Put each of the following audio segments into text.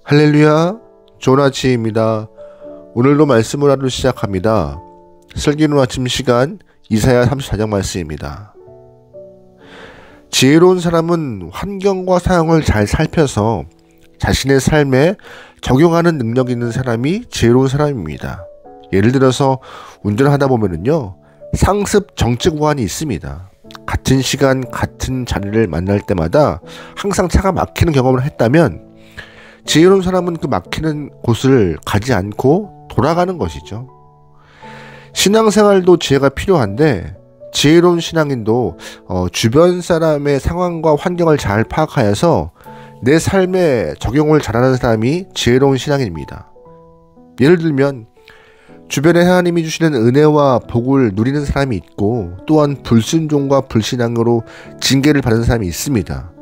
할렐루야, 좋은 아침입니다. 오늘도 말씀을 하루 시작합니다. 슬기로운 아침 시간 이사야 34장 말씀입니다. 지혜로운 사람은 환경과 상황을 잘 살펴서 자신의 삶에 적용하는 능력이 있는 사람이 지혜로운 사람입니다. 예를 들어서 운전을 하다 보면은요, 상습 정체 구간이 있습니다. 같은 시간 같은 자리를 만날 때마다 항상 차가 막히는 경험을 했다면 지혜로운 사람은 그 막히는 곳을 가지 않고 돌아가는 것이죠. 신앙생활도 지혜가 필요한데 지혜로운 신앙인도 주변 사람의 상황과 환경을 잘 파악하여서 내 삶에 적용을 잘하는 사람이 지혜로운 신앙인입니다. 예를 들면 주변에 하나님이 주시는 은혜와 복을 누리는 사람이 있고 또한 불순종과 불신앙으로 징계를 받는 사람이 있습니다.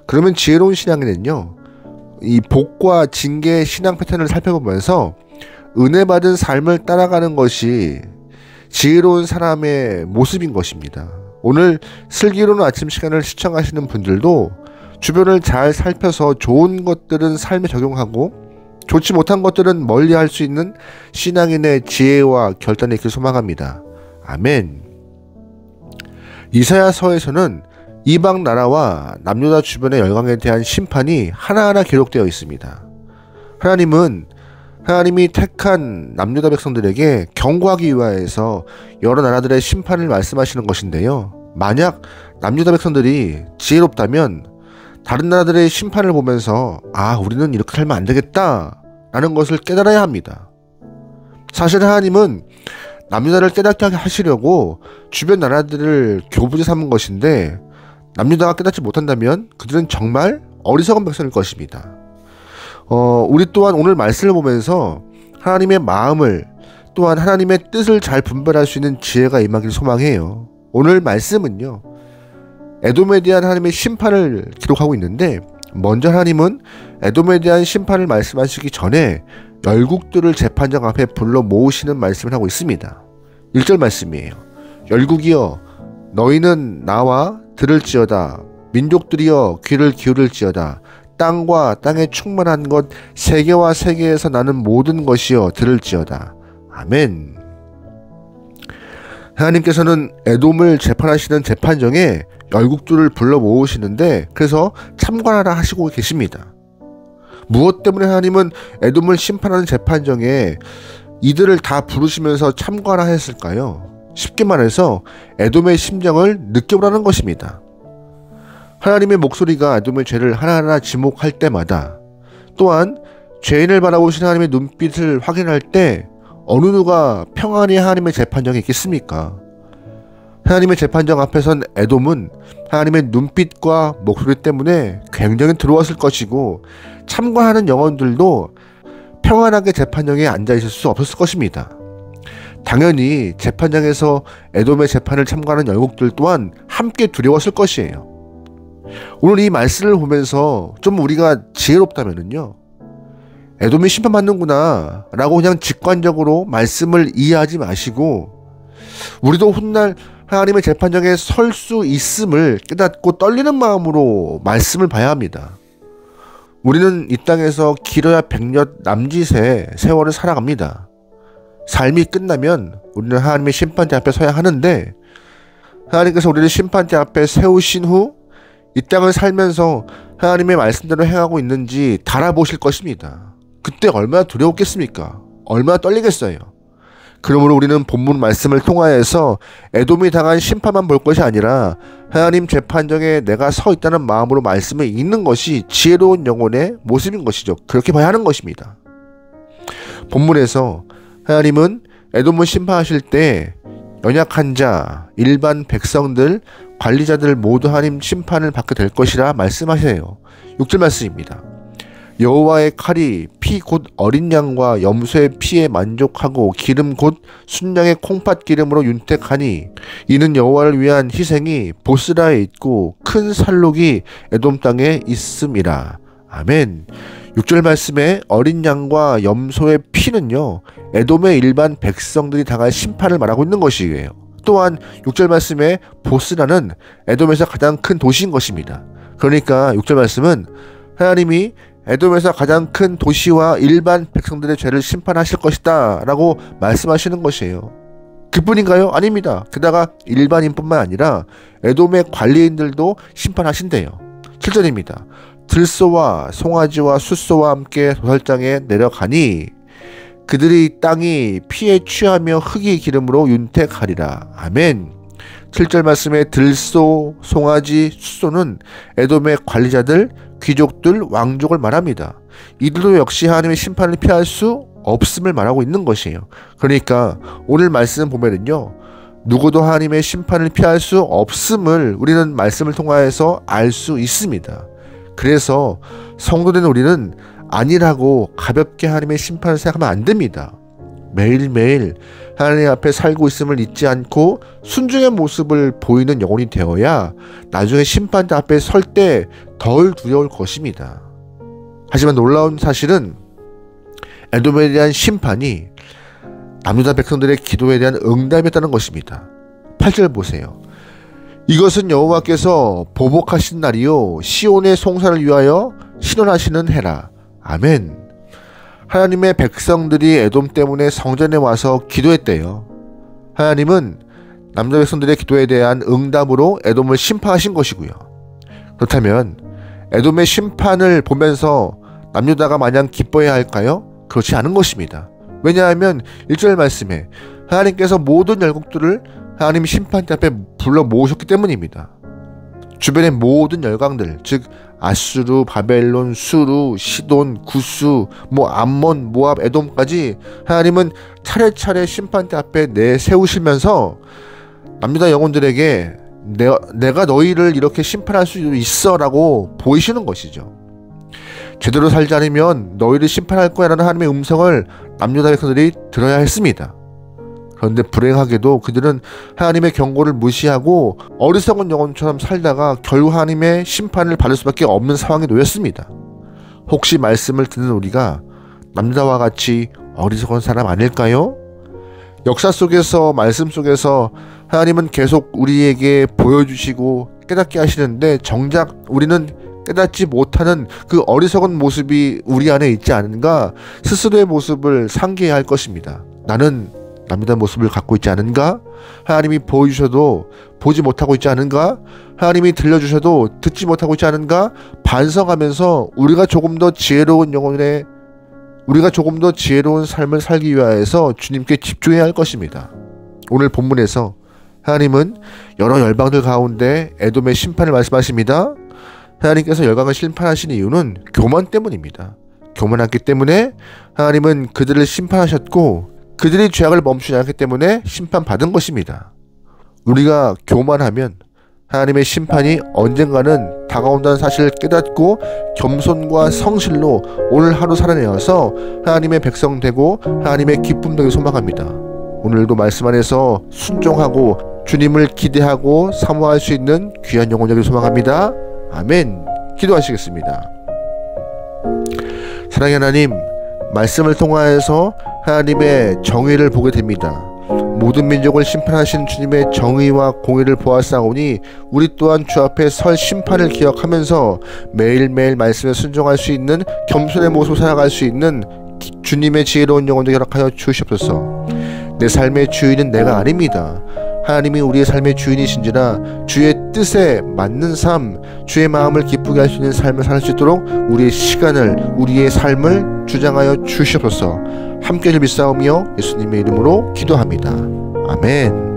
그러면 지혜로운 신앙인은요, 이 복과 징계의 신앙 패턴을 살펴보면서 은혜 받은 삶을 따라가는 것이 지혜로운 사람의 모습인 것입니다. 오늘 슬기로운 아침 시간을 시청하시는 분들도 주변을 잘 살펴서 좋은 것들은 삶에 적용하고 좋지 못한 것들은 멀리할 수 있는 신앙인의 지혜와 결단이 있길 소망합니다. 아멘. 이사야서에서는 이방 나라와 남유다 주변의 열강에 대한 심판이 하나하나 기록되어 있습니다. 하나님이 택한 남유다 백성들에게 경고하기 위하여서 여러 나라들의 심판을 말씀하시는 것인데요. 만약 남유다 백성들이 지혜롭다면 다른 나라들의 심판을 보면서 우리는 이렇게 살면 안 되겠다 라는 것을 깨달아야 합니다. 사실 하나님은 남유다를 깨닫게 하시려고 주변 나라들을 교부제 삼은 것인데 남유다가 깨닫지 못한다면 그들은 정말 어리석은 백성일 것입니다. 우리 또한 오늘 말씀을 보면서 하나님의 마음을 또한 하나님의 뜻을 잘 분별할 수 있는 지혜가 임하길 소망해요. 오늘 말씀은요, 에돔에 대한 하나님의 심판을 기록하고 있는데 먼저 하나님은 에돔에 대한 심판을 말씀하시기 전에 열국들을 재판장 앞에 불러 모으시는 말씀을 하고 있습니다. 1절 말씀이에요. 열국이여 너희는 나와 들을지어다. 민족들이여 귀를 기울일지어다. 땅과 땅에 충만한 것 세계와 세계에서 나는 모든 것이여 들을지어다. 아멘. 하나님께서는 에돔을 재판하시는 재판정에 열국들을 불러 모으시는데 그래서 참관하라 하시고 계십니다. 무엇 때문에 하나님은 에돔을 심판하는 재판정에 이들을 다 부르시면서 참관하라 했을까요? 쉽게 말해서 에돔의 심정을 느껴보라는 것입니다. 하나님의 목소리가 에돔의 죄를 하나하나 지목할 때마다 또한 죄인을 바라보시는 하나님의 눈빛을 확인할 때 어느 누가 평안히 하나님의 재판정에 있겠습니까? 하나님의 재판정 앞에선 에돔은 하나님의 눈빛과 목소리 때문에 굉장히 두려웠을 것이고 참관하는 영혼들도 평안하게 재판정에 앉아있을 수 없었을 것입니다. 당연히 재판장에서 에돔의 재판을 참관하는 열국들 또한 함께 두려웠을 것이에요. 오늘 이 말씀을 보면서 좀 우리가 지혜롭다면은요, 에돔이 심판받는구나 라고 그냥 직관적으로 말씀을 이해하지 마시고 우리도 훗날 하나님의 재판장에 설 수 있음을 깨닫고 떨리는 마음으로 말씀을 봐야 합니다. 우리는 이 땅에서 길어야 100년 남짓의 세월을 살아갑니다. 삶이 끝나면 우리는 하나님의 심판대 앞에 서야 하는데 하나님께서 우리를 심판대 앞에 세우신 후 이 땅을 살면서 하나님의 말씀대로 행하고 있는지 달아보실 것입니다. 그때 얼마나 두려웠겠습니까? 얼마나 떨리겠어요? 그러므로 우리는 본문 말씀을 통하여서 에돔이 당한 심판만 볼 것이 아니라 하나님 재판정에 내가 서 있다는 마음으로 말씀을 읽는 것이 지혜로운 영혼의 모습인 것이죠. 그렇게 봐야 하는 것입니다. 본문에서 하나님은 에돔을 심판하실 때 연약한 자, 일반 백성들, 관리자들 모두 하나님 심판을 받게 될 것이라 말씀하세요. 6절 말씀입니다. 여호와의 칼이 피 곧 어린 양과 염소의 피에 만족하고 기름 곧 순양의 콩팥 기름으로 윤택하니 이는 여호와를 위한 희생이 보스라에 있고 큰 살록이 에돔 땅에 있음이라. 아멘. 6절 말씀에 어린 양과 염소의 피는요, 에돔의 일반 백성들이 당할 심판을 말하고 있는 것이에요. 또한 6절 말씀에 보스라는 에돔에서 가장 큰 도시인 것입니다. 그러니까 6절 말씀은 하나님이 에돔에서 가장 큰 도시와 일반 백성들의 죄를 심판하실 것이다 라고 말씀하시는 것이에요. 그뿐인가요? 아닙니다. 게다가 일반인뿐만 아니라 에돔의 관리인들도 심판하신대요. 7절입니다. 들소와 송아지와 숫소와 함께 도살장에 내려가니 그들이 땅이 피에 취하며 흙이 기름으로 윤택하리라. 아멘. 7절 말씀에 들소, 송아지, 숫소는 에돔의 관리자들, 귀족들, 왕족을 말합니다. 이들도 역시 하나님의 심판을 피할 수 없음을 말하고 있는 것이에요. 그러니까 오늘 말씀 보면은요, 누구도 하나님의 심판을 피할 수 없음을 우리는 말씀을 통하여서 알 수 있습니다. 그래서 성도된 우리는 아니라고 가볍게 하나님의 심판을 생각하면 안 됩니다. 매일매일 하나님 앞에 살고 있음을 잊지 않고 순종의 모습을 보이는 영혼이 되어야 나중에 심판대 앞에 설 때 덜 두려울 것입니다. 하지만 놀라운 사실은 에돔에 대한 심판이 남유다 백성들의 기도에 대한 응답이었다는 것입니다. 8절 보세요. 이것은 여호와께서 보복하신 날이요 시온의 송사를 위하여 신원하시는 해라. 아멘. 하나님의 백성들이 에돔 때문에 성전에 와서 기도했대요. 하나님은 남유다 백성들의 기도에 대한 응답으로 에돔을 심판하신 것이고요. 그렇다면 에돔의 심판을 보면서 남유다가 마냥 기뻐해야 할까요? 그렇지 않은 것입니다. 왜냐하면 1절 말씀에 하나님께서 모든 열국들을 하나님 심판대 앞에 불러 모으셨기 때문입니다. 주변의 모든 열강들, 즉 아수르, 바벨론, 수루, 시돈, 구스, 암몬, 모압, 에돔까지 하나님은 차례차례 심판대 앞에 내세우시면서 남유다 영혼들에게 내가 너희를 이렇게 심판할 수 있어 라고 보이시는 것이죠. 제대로 살지 않으면 너희를 심판할 거야 라는 하나님의 음성을 남유다 백성들이 들어야 했습니다. 그런데 불행하게도 그들은 하나님의 경고를 무시하고 어리석은 영혼처럼 살다가 결국 하나님의 심판을 받을 수밖에 없는 상황에 놓였습니다. 혹시 말씀을 듣는 우리가 남유다와 같이 어리석은 사람 아닐까요? 역사 속에서 말씀 속에서 하나님은 계속 우리에게 보여주시고 깨닫게 하시는데 정작 우리는 깨닫지 못하는 그 어리석은 모습이 우리 안에 있지 않은가, 스스로의 모습을 상기해야 할 것입니다. 나는 남유다 모습을 갖고 있지 않은가? 하나님이 보여주셔도 보지 못하고 있지 않은가? 하나님이 들려주셔도 듣지 못하고 있지 않은가? 반성하면서 우리가 조금 더 지혜로운 삶을 살기 위하여서 주님께 집중해야 할 것입니다. 오늘 본문에서 하나님은 여러 열방들 가운데 에돔의 심판을 말씀하십니다. 하나님께서 열강을 심판하신 이유는 교만 때문입니다. 교만했기 때문에 하나님은 그들을 심판하셨고 그들이 죄악을 멈추지 않기 때문에 심판받은 것입니다. 우리가 교만하면 하나님의 심판이 언젠가는 다가온다는 사실을 깨닫고 겸손과 성실로 오늘 하루 살아내어서 하나님의 백성 되고 하나님의 기쁨 되길 소망합니다. 오늘도 말씀 안에서 순종하고 주님을 기대하고 사모할 수 있는 귀한 영혼 되길 소망합니다. 아멘. 기도하시겠습니다. 사랑의 하나님, 말씀을 통하여서 하나님의 정의를 보게 됩니다. 모든 민족을 심판하신 주님의 정의와 공의를 보았사오니 우리 또한 주 앞에 설 심판을 기억하면서 매일매일 말씀에 순종할 수 있는 겸손의 모습을 살아갈 수 있는 주님의 지혜로운 영혼도 허락하여 주시옵소서. 내 삶의 주인은 내가 아닙니다. 하나님이 우리의 삶의 주인이신지라 주의 뜻에 맞는 삶, 주의 마음을 기쁘게 할 수 있는 삶을 살 수 있도록 우리의 시간을, 우리의 삶을 주장하여 주시옵소서. 함께 를 믿사오며 예수님의 이름으로 기도합니다. 아멘.